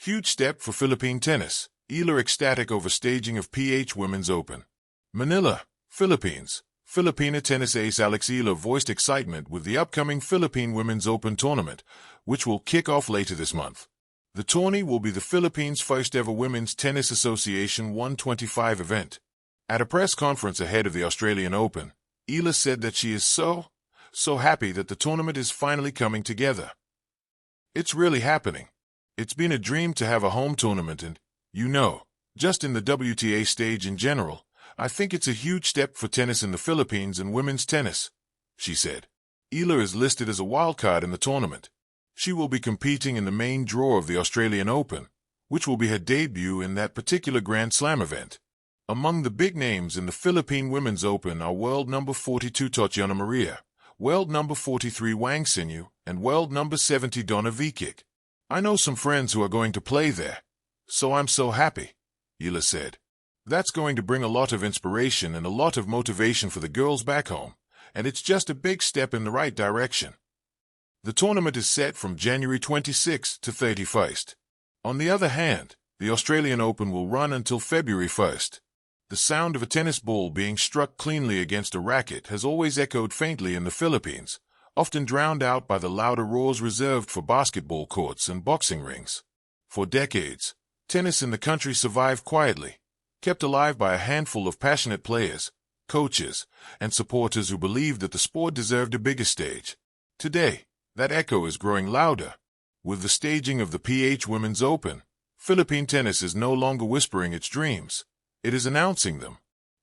Huge step for Philippine tennis. Eala ecstatic over staging of PH Women's Open. Manila, Philippines. Filipina tennis ace Alex Eala voiced excitement with the upcoming Philippine Women's Open tournament, which will kick off later this month. The tourney will be the Philippines' first-ever Women's Tennis Association 125 event. At a press conference ahead of the Australian Open, Eala said that she is so happy that the tournament is finally coming together. It's really happening. It's been a dream to have a home tournament and, just in the WTA stage in general, I think it's a huge step for tennis in the Philippines and women's tennis, she said. Eala is listed as a wildcard in the tournament. She will be competing in the main draw of the Australian Open, which will be her debut in that particular Grand Slam event. Among the big names in the Philippine Women's Open are world number 42 Tatiana Maria, world number 43 Wang Xinyu, and world number 70 Donna Vekic. I know some friends who are going to play there, so I'm so happy, Eala said. That's going to bring a lot of inspiration and a lot of motivation for the girls back home, and it's just a big step in the right direction. The tournament is set from January 26th to 31st. On the other hand, the Australian Open will run until February 1st. The sound of a tennis ball being struck cleanly against a racket has always echoed faintly in the Philippines, often drowned out by the louder roars reserved for basketball courts and boxing rings. For decades, tennis in the country survived quietly, kept alive by a handful of passionate players, coaches, and supporters who believed that the sport deserved a bigger stage. Today, that echo is growing louder. With the staging of the PH Women's Open, Philippine tennis is no longer whispering its dreams. It is announcing them.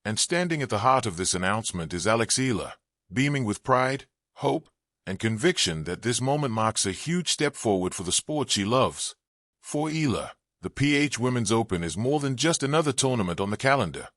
And standing at the heart of this announcement is Alex Eala, beaming with pride, hope, and conviction that this moment marks a huge step forward for the sport she loves. For Eala, the PH Women's Open is more than just another tournament on the calendar.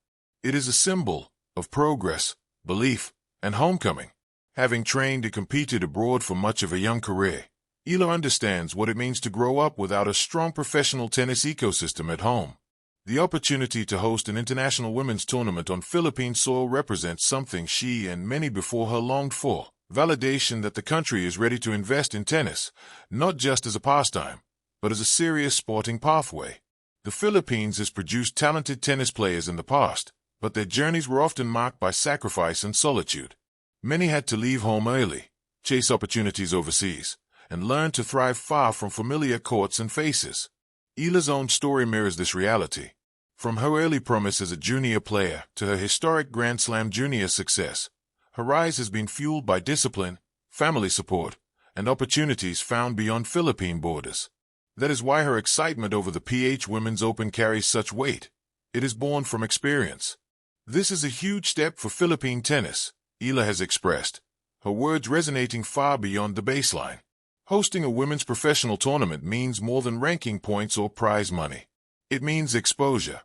It is a symbol of progress, belief, and homecoming. Having trained and competed abroad for much of a young career, Eala understands what it means to grow up without a strong professional tennis ecosystem at home. The opportunity to host an international women's tournament on Philippine soil represents something she and many before her longed for, validation that the country is ready to invest in tennis, not just as a pastime, but as a serious sporting pathway. The Philippines has produced talented tennis players in the past, but their journeys were often marked by sacrifice and solitude. Many had to leave home early, chase opportunities overseas, and learn to thrive far from familiar courts and faces. Eala's own story mirrors this reality. From her early promise as a junior player to her historic Grand Slam junior success, her rise has been fueled by discipline, family support, and opportunities found beyond Philippine borders. That is why her excitement over the PH Women's Open carries such weight. It is born from experience. This is a huge step for Philippine tennis, Eala has expressed, her words resonating far beyond the baseline. Hosting a women's professional tournament means more than ranking points or prize money. It means exposure.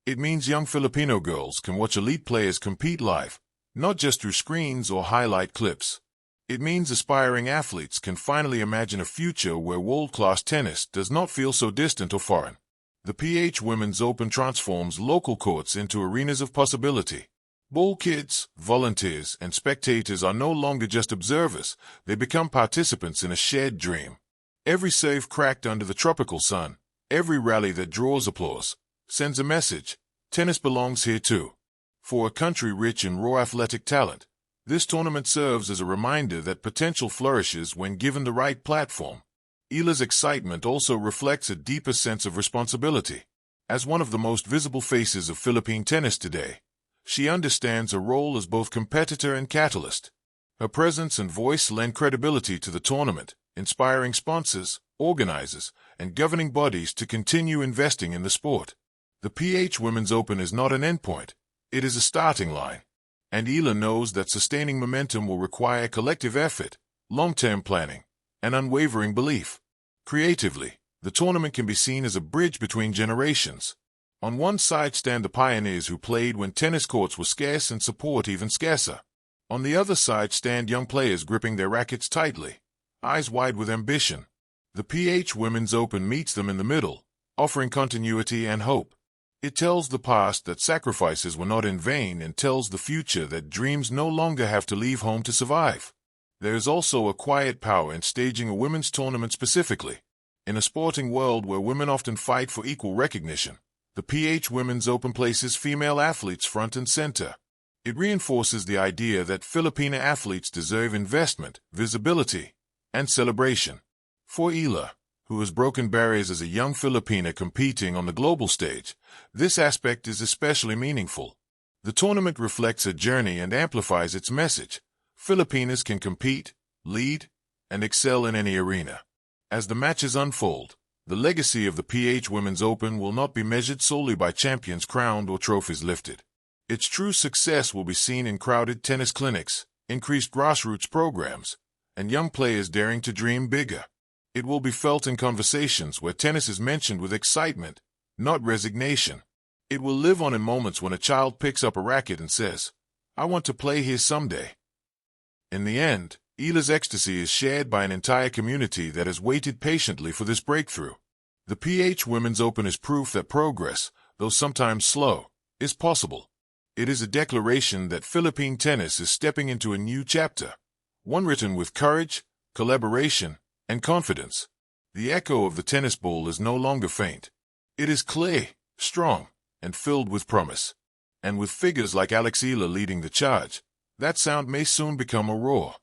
It means young Filipino girls can watch elite players compete live, not just through screens or highlight clips. It means aspiring athletes can finally imagine a future where world-class tennis does not feel so distant or foreign. The PH Women's Open transforms local courts into arenas of possibility. Ball kids, volunteers, and spectators are no longer just observers, they become participants in a shared dream. Every serve cracked under the tropical sun, every rally that draws applause, sends a message: tennis belongs here too. For a country rich in raw athletic talent, this tournament serves as a reminder that potential flourishes when given the right platform. Eala's excitement also reflects a deeper sense of responsibility. As one of the most visible faces of Philippine tennis today, she understands her role as both competitor and catalyst. Her presence and voice lend credibility to the tournament, inspiring sponsors, organizers, and governing bodies to continue investing in the sport. The PH Women's Open is not an endpoint, it is a starting line. And Eala knows that sustaining momentum will require collective effort, long-term planning, and unwavering belief. Creatively, the tournament can be seen as a bridge between generations. On one side stand the pioneers who played when tennis courts were scarce and support even scarcer. On the other side stand young players gripping their rackets tightly, eyes wide with ambition. The PH Women's Open meets them in the middle, offering continuity and hope. It tells the past that sacrifices were not in vain and tells the future that dreams no longer have to leave home to survive. There is also a quiet power in staging a women's tournament specifically. In a sporting world where women often fight for equal recognition, the PH Women's Open places female athletes front and center. It reinforces the idea that Filipina athletes deserve investment, visibility, and celebration. For Eala, who has broken barriers as a young Filipina competing on the global stage, this aspect is especially meaningful. The tournament reflects a journey and amplifies its message. Filipinas can compete, lead, and excel in any arena. As the matches unfold, the legacy of the PH Women's Open will not be measured solely by champions crowned or trophies lifted. Its true success will be seen in crowded tennis clinics, increased grassroots programs, and young players daring to dream bigger. It will be felt in conversations where tennis is mentioned with excitement, not resignation. It will live on in moments when a child picks up a racket and says, "I want to play here someday." In the end, Eala's ecstasy is shared by an entire community that has waited patiently for this breakthrough. The PH Women's Open is proof that progress, though sometimes slow, is possible. It is a declaration that Philippine tennis is stepping into a new chapter, one written with courage, collaboration, and confidence. The echo of the tennis ball is no longer faint. It is clear, strong, and filled with promise. And with figures like Eala leading the charge, that sound may soon become a roar.